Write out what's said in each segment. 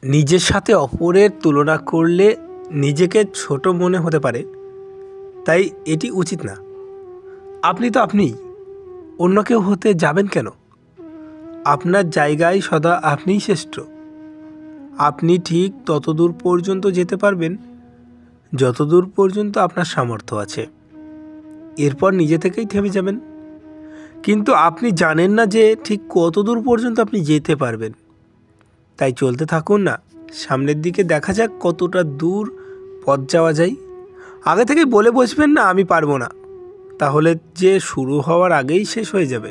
নিজের সাথে অপরের তুলনা করলে নিজেকে ছোট মনে হতে পারে, তাই এটি উচিত না। আপনি তো আপনিই, অন্য কেউ হতে যাবেন কেন? আপনার জায়গায় সদা আপনিই শ্রেষ্ঠ। আপনি ঠিক ততদূর পর্যন্ত যেতে পারবেন যতদূর পর্যন্ত আপনার সামর্থ্য আছে। এরপর নিজে থেকেই থেমে যাবেন। কিন্তু আপনি জানেন না যে ঠিক কতদূর পর্যন্ত আপনি যেতে পারবেন। তাই চলতে থাকুন না, সামনের দিকে দেখা যাক কতটা দূর পথ যাওয়া যায়। আগে থেকেই বলে বসবেন না আমি পারবো না, তাহলে যে শুরু হওয়ার আগেই শেষ হয়ে যাবে।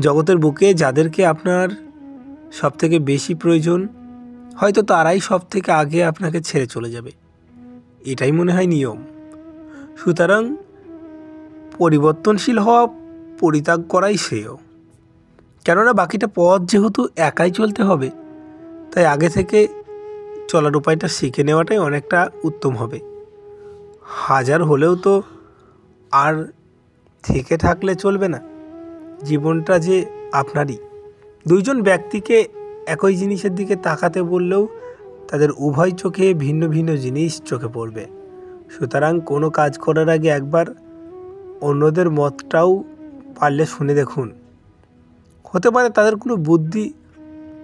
জগতের বুকে যাদেরকে আপনার সবথেকে বেশি প্রয়োজন, হয়তো তারাই সবথেকে আগে আপনাকে ছেড়ে চলে যাবে। এটাই মনে হয় নিয়ম। সুতরাং পরিবর্তনশীল হওয়া পরিত্যাগ করাই শ্রেয়। কেননা বাকিটা পথ যেহেতু একাই চলতে হবে, তাই আগে থেকে চলার উপায়টা শিখে নেওয়াটাই অনেকটা উত্তম হবে। হাজার হলেও তো আর থেকে থাকলে চলবে না। জীবনটা যে আপনারই। দুইজন ব্যক্তিকে একই জিনিসের দিকে তাকাতে বললেও তাদের উভয় চোখে ভিন্ন ভিন্ন জিনিস চোখে পড়বে। সুতরাং কোনো কাজ করার আগে একবার অন্যদের মতটাও পারলে শুনে দেখুন। হতে পারে তাদের কোনো বুদ্ধি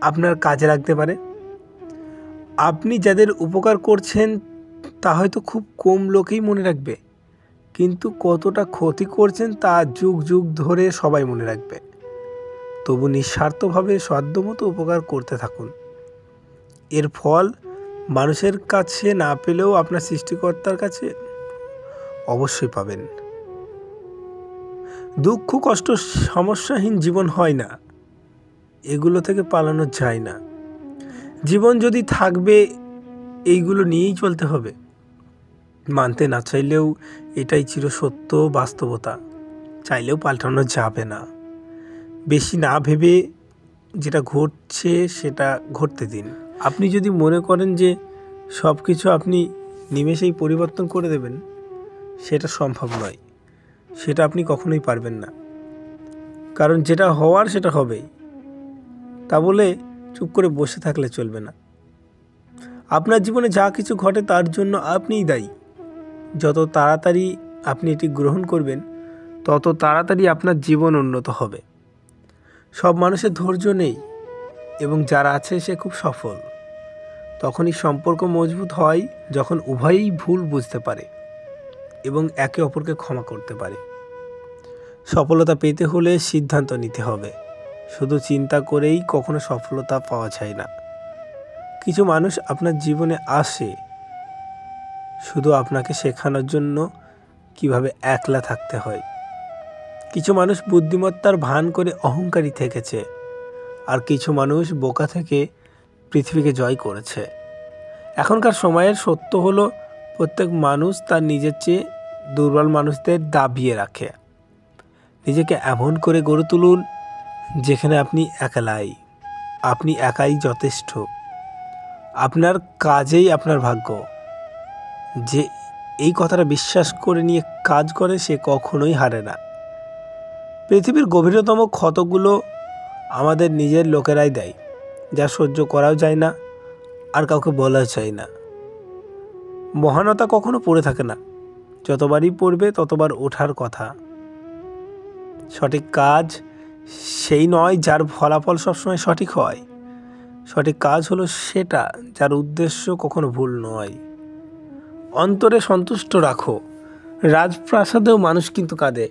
আপনার কাজে লাগতে পারে। আপনি যাদের উপকার করছেন তা হয়তো খুব কম লোকেই মনে রাখবে, কিন্তু কতটা ক্ষতি করছেন তা যুগ যুগ ধরে সবাই মনে রাখবে। তবু নিঃস্বার্থভাবে সাধ্যমতো উপকার করতে থাকুন। এর ফল মানুষের কাছে না পেলেও আপনার সৃষ্টিকর্তার কাছে অবশ্যই পাবেন। দুঃখ কষ্ট সমস্যাহীন জীবন হয় না, এগুলো থেকে পালানো যায় না। জীবন যদি থাকবে এইগুলো নিয়েই চলতে হবে। মানতে না চাইলেও এটাই চিরসত্য বাস্তবতা, চাইলেও পাল্টানো যাবে না। বেশি না ভেবে যেটা ঘটছে সেটা ঘটতে দিন। আপনি যদি মনে করেন যে সব কিছু আপনি নিমেষেই পরিবর্তন করে দেবেন, সেটা সম্ভব নয়। সেটা আপনি কখনোই পারবেন না। কারণ যেটা হওয়ার সেটা হবেই। তা বলে চুপ করে বসে থাকলে চলবে না। আপনার জীবনে যা কিছু ঘটে তার জন্য আপনিই দায়ী। যত তাড়াতাড়ি আপনি এটি গ্রহণ করবেন, তত তাড়াতাড়ি আপনার জীবন উন্নত হবে। সব মানুষের ধৈর্য নেই, এবং যারা আছে সে খুব সফল। তখনই সম্পর্ক মজবুত হয় যখন উভয়েই ভুল বুঝতে পারে এবং একে অপরকে ক্ষমা করতে পারে। সফলতা পেতে হলে সিদ্ধান্ত নিতে হবে। শুধু চিন্তা করেই কখনো সফলতা পাওয়া যায় না। কিছু মানুষ আপনার জীবনে আসে শুধু আপনাকে শেখানোর জন্য কিভাবে একলা থাকতে হয়। কিছু মানুষ বুদ্ধিমত্তার ভান করে অহংকারী থেকেছে, আর কিছু মানুষ বোকা থেকে পৃথিবীকে জয় করেছে। এখনকার সময়ের সত্য হলো, প্রত্যেক মানুষ তার নিজের চেয়ে দুর্বল মানুষদের দাবিয়ে রাখে। নিজেকে এমন করে গড়ে তুলুন যেখানে আপনি একালাই, আপনি একাই যথেষ্ট। আপনার কাজেই আপনার ভাগ্য। যে এই কথাটা বিশ্বাস করে নিয়ে কাজ করে সে কখনোই হারে না। পৃথিবীর গভীরতম ক্ষতগুলো আমাদের নিজের লোকেরাই দেয়, যা সহ্য করাও যায় না আর কাউকে বলাও যায় না। মহানতা কখনো পড়ে থাকে না, যতবারই পড়বে ততবার ওঠার কথা। সঠিক কাজ সেই নয় যার ফলাফল সবসময় সঠিক হয়। সঠিক কাজ হলো সেটা যার উদ্দেশ্য কখনো ভুল নয়। অন্তরে সন্তুষ্ট রাখো। রাজপ্রাসাদেও মানুষ কিন্তু কাঁদে,